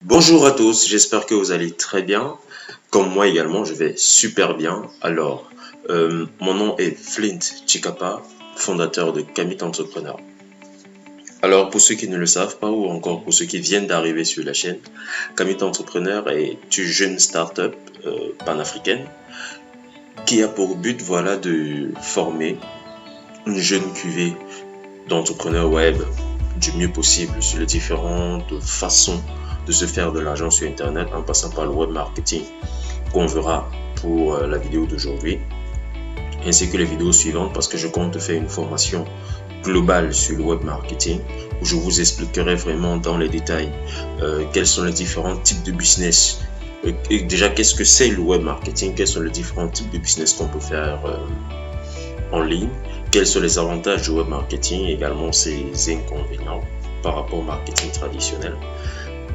Bonjour à tous, j'espère que vous allez très bien. Comme moi également, je vais super bien. Alors, mon nom est Flint Chikapa, fondateur de Kamit Entrepreneur. Alors, pour ceux qui ne le savent pas ou encore pour ceux qui viennent d'arriver sur la chaîne, Kamit Entrepreneur est une jeune start-up panafricaine qui a pour but voilà, de former une jeune cuvée d'entrepreneurs web du mieux possible sur les différentes façons de se faire de l'argent sur Internet en passant par le web marketing qu'on verra pour la vidéo d'aujourd'hui ainsi que les vidéos suivantes parce que je compte faire une formation globale sur le web marketing où je vous expliquerai vraiment dans les détails quels sont les différents types de business et déjà qu'est-ce que c'est le web marketing, quels sont les différents types de business qu'on peut faire en ligne, quels sont les avantages du web marketing et également ses inconvénients par rapport au marketing traditionnel.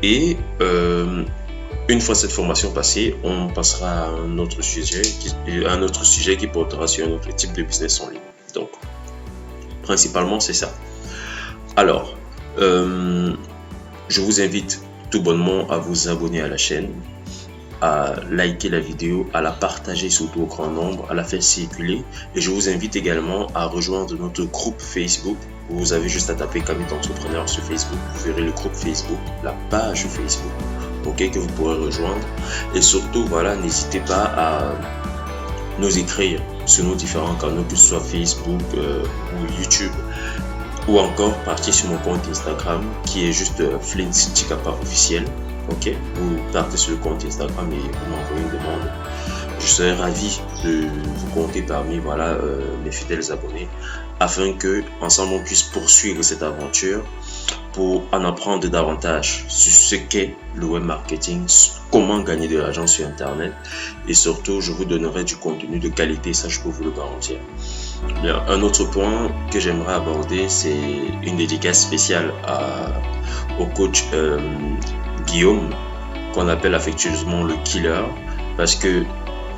Et une fois cette formation passée, on passera à un autre sujet qui portera sur un autre type de business en ligne. Donc, principalement, c'est ça. Alors, je vous invite tout bonnement à vous abonner à la chaîne, à liker la vidéo, à la partager surtout au grand nombre, à la faire circuler. Et je vous invite également à rejoindre notre groupe Facebook. Vous avez juste à taper Kamit Entrepreneur sur Facebook. Vous verrez le groupe Facebook, la page Facebook, ok, que vous pourrez rejoindre. Et surtout, voilà, n'hésitez pas à nous écrire sur nos différents canaux, que ce soit Facebook ou YouTube, ou encore partir sur mon compte Instagram qui est juste Flint Chikapa officiel. Ok, vous partez sur le compte Instagram et vous m'envoyez une demande. Je serai ravi de vous compter parmi voilà, mes fidèles abonnés afin que ensemble on puisse poursuivre cette aventure pour en apprendre davantage sur ce qu'est le web marketing, comment gagner de l'argent sur Internet et surtout je vous donnerai du contenu de qualité, ça je peux vous le garantir. Un autre point que j'aimerais aborder, c'est une dédicace spéciale au coach Guillaume, qu'on appelle affectueusement le killer, parce que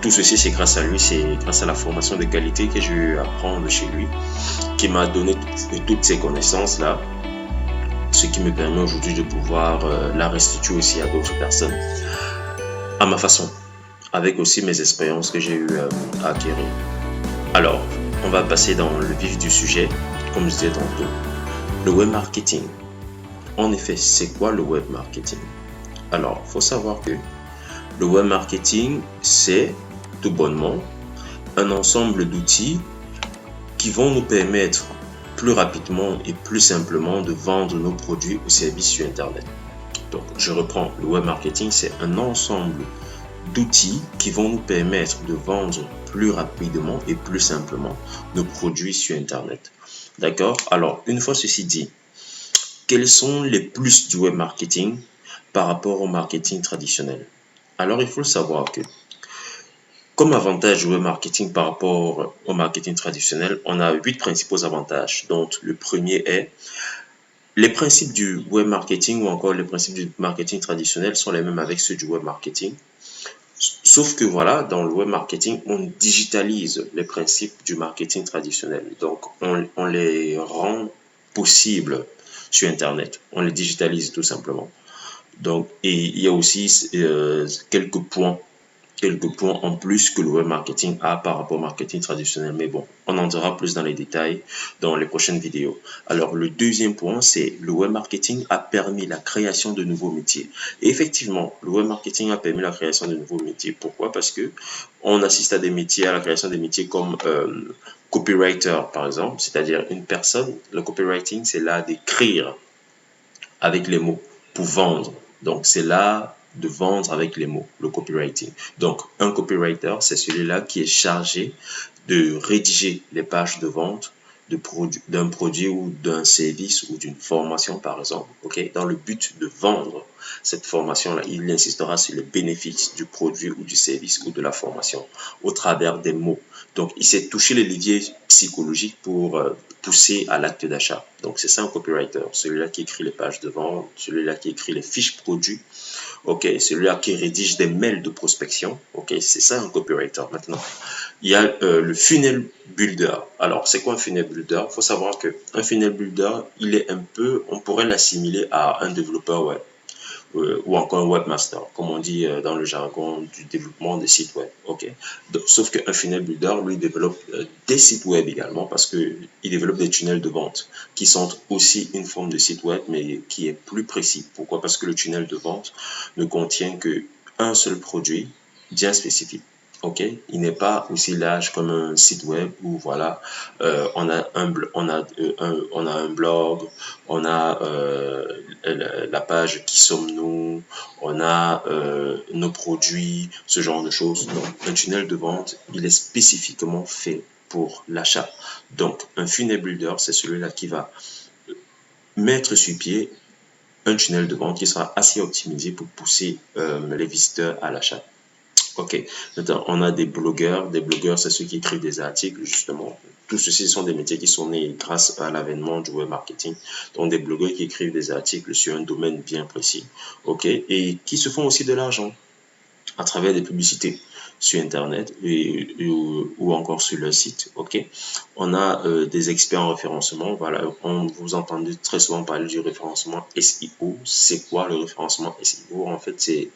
tout ceci c'est grâce à lui, c'est grâce à la formation de qualité que j'ai eu à prendre chez lui, qui m'a donné toutes ces connaissances là, ce qui me permet aujourd'hui de pouvoir la restituer aussi à d'autres personnes, à ma façon, avec aussi mes expériences que j'ai eu à acquérir. Alors, on va passer dans le vif du sujet, comme je disais tantôt, le web marketing. En effet, c'est quoi le web marketing? Alors, il faut savoir que le web marketing, c'est tout bonnement un ensemble d'outils qui vont nous permettre plus rapidement et plus simplement de vendre nos produits ou services sur Internet. Donc, je reprends, le web marketing, c'est un ensemble d'outils qui vont nous permettre de vendre plus rapidement et plus simplement nos produits sur Internet. D'accord? Alors, une fois ceci dit, quels sont les plus du web marketing par rapport au marketing traditionnel? Alors, il faut savoir que comme avantage du web marketing par rapport au marketing traditionnel, on a 8 principaux avantages. Donc, le premier est les principes du web marketing ou encore les principes du marketing traditionnel sont les mêmes avec ceux du web marketing. Sauf que voilà, dans le web marketing, on digitalise les principes du marketing traditionnel. Donc, on les rend possibles sur Internet. On les digitalise tout simplement. Donc, et il y a aussi quelques points en plus que le web marketing a par rapport au marketing traditionnel. Mais bon, on entrera plus dans les détails dans les prochaines vidéos. Alors, le deuxième point, c'est le web marketing a permis la création de nouveaux métiers. Et effectivement, le web marketing a permis la création de nouveaux métiers. Pourquoi? Parce que on assiste à des métiers, à la création des métiers comme copywriter, par exemple, c'est-à-dire une personne, le copywriting, c'est là d'écrire avec les mots pour vendre. Donc, c'est là de vendre avec les mots, le copywriting. Donc, un copywriter, c'est celui-là qui est chargé de rédiger les pages de vente d'un produit ou d'un service ou d'une formation, par exemple, ok, dans le but de vendre cette formation-là. Il insistera sur les bénéfices du produit ou du service ou de la formation au travers des mots. Donc, il s'est touché les leviers psychologiques pour pousser à l'acte d'achat. Donc, c'est ça un copywriter, celui-là qui écrit les pages de vente, celui-là qui écrit les fiches produits, ok, celui-là qui rédige des mails de prospection, ok, c'est ça un copywriter. Maintenant, il y a le funnel builder. Alors, c'est quoi un funnel builder? Il faut savoir qu'un funnel builder, il est un peu, on pourrait l'assimiler à un développeur web. ou encore un webmaster, comme on dit dans le jargon du développement des sites web. Ok. Donc, sauf qu'un funnel builder, lui, développe des sites web également parce qu'il développe des tunnels de vente qui sont aussi une forme de site web, mais qui est plus précis. Pourquoi? Parce que le tunnel de vente ne contient qu'un seul produit bien spécifique. Ok, il n'est pas aussi large comme un site web où voilà, on a un blog, on a la page qui sommes-nous, on a nos produits, ce genre de choses. Donc, un tunnel de vente, il est spécifiquement fait pour l'achat. Donc, un funnel builder, c'est celui-là qui va mettre sur pied un tunnel de vente qui sera assez optimisé pour pousser les visiteurs à l'achat. Ok, maintenant on a des blogueurs. Des blogueurs, c'est ceux qui écrivent des articles, justement. Tout ceci sont des métiers qui sont nés grâce à l'avènement du web marketing. Donc des blogueurs qui écrivent des articles sur un domaine bien précis. Ok, et qui se font aussi de l'argent à travers des publicités sur Internet ou encore sur leur site. Ok, on a des experts en référencement. Voilà, on vous entendez très souvent parler du référencement SEO. C'est quoi le référencement SEO? En fait, c'est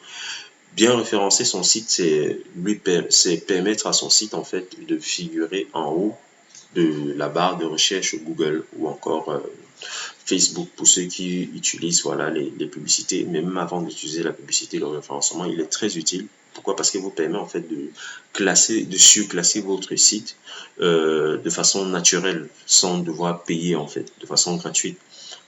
bien référencer son site, c'est permettre à son site en fait de figurer en haut de la barre de recherche Google ou encore Facebook pour ceux qui utilisent voilà les publicités. Mais même avant d'utiliser la publicité, le référencement, il est très utile. Pourquoi? Parce qu'il vous permet en fait de classer, de surclasser votre site de façon naturelle, sans devoir payer en fait, de façon gratuite.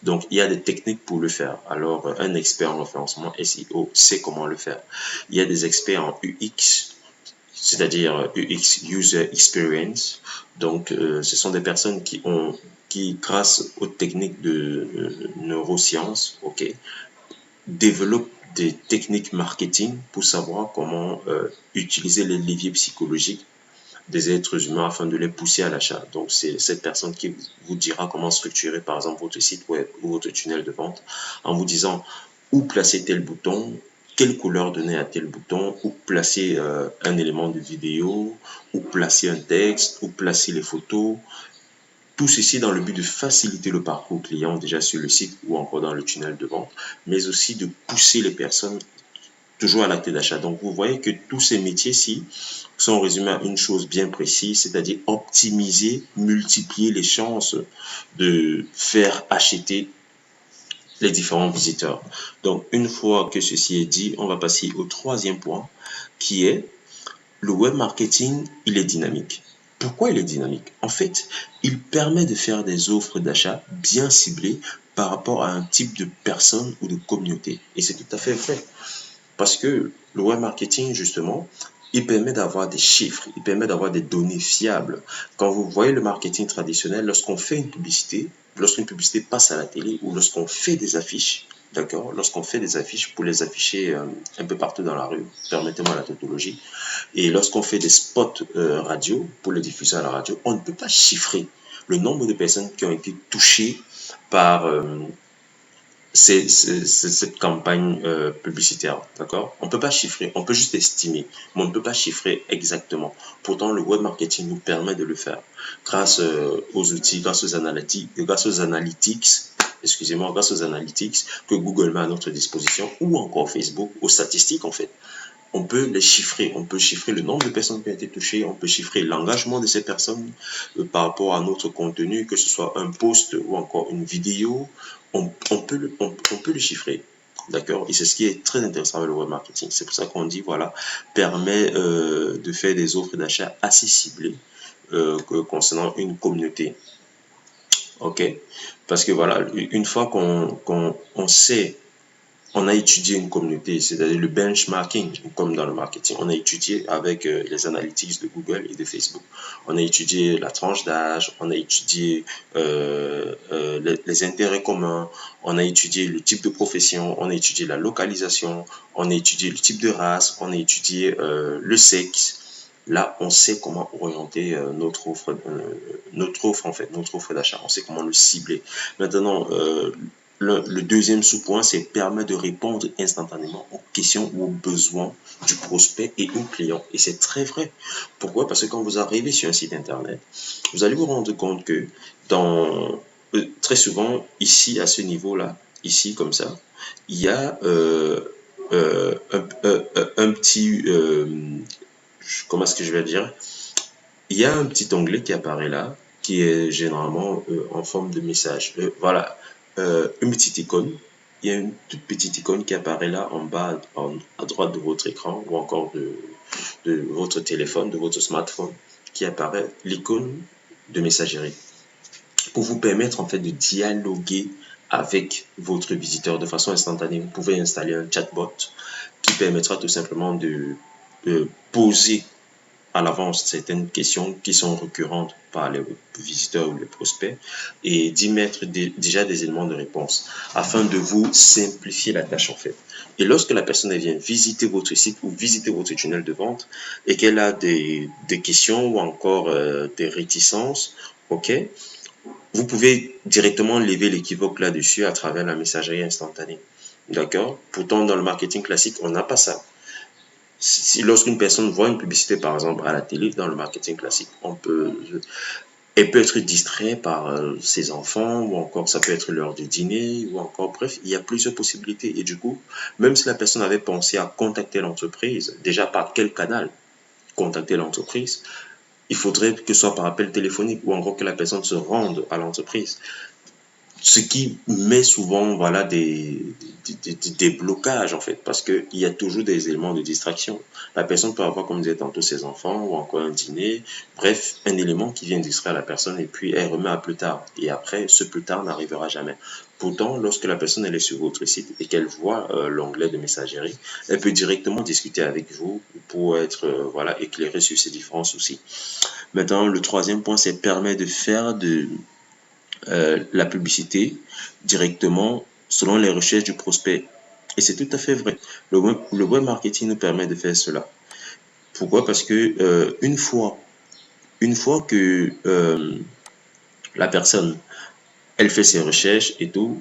Donc, il y a des techniques pour le faire. Alors, un expert en référencement SEO sait comment le faire. Il y a des experts en UX, c'est-à-dire UX, User Experience. Donc, ce sont des personnes qui grâce aux techniques de neurosciences, ok, développent des techniques marketing pour savoir comment utiliser les leviers psychologiques des êtres humains afin de les pousser à l'achat. Donc, c'est cette personne qui vous dira comment structurer, par exemple, votre site web ou votre tunnel de vente en vous disant où placer tel bouton, quelle couleur donner à tel bouton, où placer un élément de vidéo, où placer un texte, où placer les photos. Tout ceci dans le but de faciliter le parcours client déjà sur le site ou encore dans le tunnel de vente, mais aussi de pousser les personnes toujours à l'acte d'achat. Donc, vous voyez que tous ces métiers-ci sont résumés à une chose bien précise, c'est-à-dire optimiser, multiplier les chances de faire acheter les différents visiteurs. Donc, une fois que ceci est dit, on va passer au troisième point, qui est le web marketing, il est dynamique. Pourquoi il est dynamique? En fait, il permet de faire des offres d'achat bien ciblées par rapport à un type de personne ou de communauté. Et c'est tout à fait vrai. Parce que le web marketing, justement, il permet d'avoir des chiffres, il permet d'avoir des données fiables. Quand vous voyez le marketing traditionnel, lorsqu'on fait une publicité, lorsqu'une publicité passe à la télé ou lorsqu'on fait des affiches, d'accord, lorsqu'on fait des affiches pour les afficher un peu partout dans la rue, permettez-moi la tautologie, et lorsqu'on fait des spots radio pour les diffuser à la radio, on ne peut pas chiffrer le nombre de personnes qui ont été touchées par c'est cette campagne publicitaire, d'accord? On ne peut pas chiffrer, on peut juste estimer, mais on ne peut pas chiffrer exactement. Pourtant, le web marketing nous permet de le faire grâce aux outils, grâce aux analytics, excusez-moi, grâce aux analytics que Google met à notre disposition ou encore Facebook, aux statistiques en fait. On peut les chiffrer, on peut chiffrer le nombre de personnes qui ont été touchées, on peut chiffrer l'engagement de ces personnes par rapport à notre contenu, que ce soit un post ou encore une vidéo, on peut le chiffrer. D'accord. Et c'est ce qui est très intéressant avec le web marketing. C'est pour ça qu'on dit, voilà, permet de faire des offres d'achat assez ciblées concernant une communauté. OK. Parce que voilà, une fois qu'on sait on a étudié une communauté, c'est-à-dire le benchmarking, comme dans le marketing. On a étudié avec les analytics de Google et de Facebook. On a étudié la tranche d'âge, on a étudié les intérêts communs, on a étudié le type de profession, on a étudié la localisation, on a étudié le type de race, on a étudié le sexe. Là, on sait comment orienter notre offre en fait, notre offre d'achat. On sait comment le cibler. Maintenant, le deuxième sous-point, c'est permet de répondre instantanément aux questions ou aux besoins du prospect et au client. Et c'est très vrai. Pourquoi? Parce que quand vous arrivez sur un site internet, vous allez vous rendre compte que très souvent, ici, à ce niveau-là, ici comme ça, il y a un petit, comment est-ce que je vais dire? Il y a un petit onglet qui apparaît là, qui est généralement en forme de message. Voilà, une petite icône. Il y a une toute petite icône qui apparaît là en bas, à droite de votre écran ou encore de votre téléphone, de votre smartphone, qui apparaît l'icône de messagerie pour vous permettre en fait de dialoguer avec votre visiteur de façon instantanée. Vous pouvez installer un chatbot qui permettra tout simplement de poser à l'avance certaines questions qui sont récurrentes par les visiteurs ou les prospects et d'y mettre déjà des éléments de réponse afin de vous simplifier la tâche en fait. Et lorsque la personne vient visiter votre site ou visiter votre tunnel de vente et qu'elle a des questions ou encore des réticences, ok, vous pouvez directement lever l'équivoque là-dessus à travers la messagerie instantanée. D'accord? Pourtant, dans le marketing classique, on n'a pas ça. Si lorsqu'une personne voit une publicité, par exemple, à la télé, dans le marketing classique, elle peut être distraite par ses enfants, ou encore ça peut être l'heure du dîner, ou encore, bref, il y a plusieurs possibilités. Et du coup, même si la personne avait pensé à contacter l'entreprise, déjà par quel canal contacter l'entreprise, il faudrait que ce soit par appel téléphonique ou encore que la personne se rende à l'entreprise. Ce qui met souvent voilà, des blocages en fait, parce qu'il y a toujours des éléments de distraction. La personne peut avoir, comme disait tantôt, ses enfants ou encore un dîner, bref, un élément qui vient distraire la personne et puis elle remet à plus tard. Et après, ce plus tard n'arrivera jamais. Pourtant, lorsque la personne elle est sur votre site et qu'elle voit l'onglet de messagerie, elle peut directement discuter avec vous pour être voilà, éclairée sur ces différents soucis. Maintenant, le troisième point, c'est permet de faire la publicité directement selon les recherches du prospect. Et c'est tout à fait vrai. Le web marketing nous permet de faire cela. Pourquoi? Parce que une fois que la personne elle fait ses recherches et tout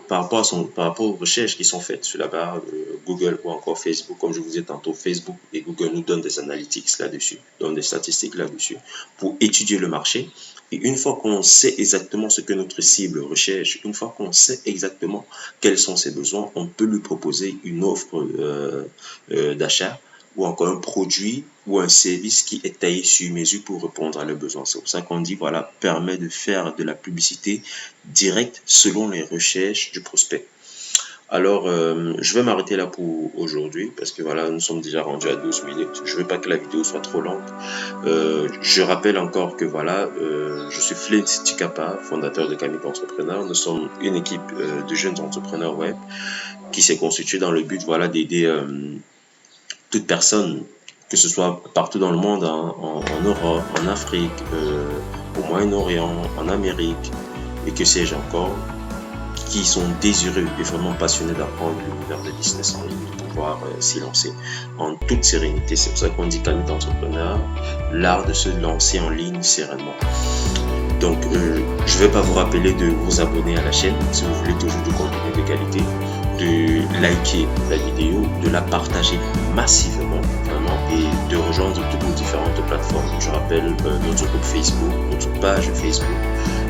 par rapport aux recherches qui sont faites sur la barre Google ou encore Facebook, comme je vous ai tantôt, Facebook et Google nous donnent des analytics là-dessus, donnent des statistiques là-dessus pour étudier le marché. Et une fois qu'on sait exactement ce que notre cible recherche, une fois qu'on sait exactement quels sont ses besoins, on peut lui proposer une offre d'achat ou encore un produit ou un service qui est taillé sur mesure pour répondre à leurs besoins. C'est pour ça qu'on dit, voilà, permet de faire de la publicité directe selon les recherches du prospect. Alors, je vais m'arrêter là pour aujourd'hui parce que voilà, nous sommes déjà rendus à 12 minutes. Je ne veux pas que la vidéo soit trop longue. Je rappelle encore que voilà, je suis Flint Chikapa, fondateur de Camille Entrepreneur. Nous sommes une équipe de jeunes entrepreneurs web qui s'est constituée dans le but voilà, d'aider toute personne, que ce soit partout dans le monde, hein, en Europe, en Afrique, au Moyen-Orient, en Amérique, et que sais-je encore, qui sont désireux et vraiment passionnés d'apprendre l'univers de business en ligne, de pouvoir s'y lancer en toute sérénité. C'est pour ça qu'on dit Camille d'entrepreneur, l'art de se lancer en ligne sereinement. Donc, je ne vais pas vous rappeler de vous abonner à la chaîne si vous voulez toujours du contenu de qualité, de liker la vidéo, de la partager massivement vraiment et de rejoindre toutes nos différentes plateformes. Je rappelle notre groupe Facebook, notre page Facebook,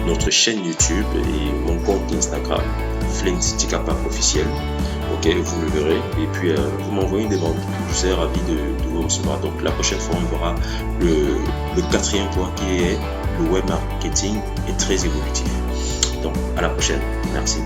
notre chaîne YouTube et mon compte Instagram, Flint Chikapa officiel. Ok, vous le verrez et puis vous m'envoyez des demandes. Je serai ravi de vous recevoir. Donc la prochaine fois on verra le quatrième point qui est le web marketing est très évolutif. Donc à la prochaine. Merci.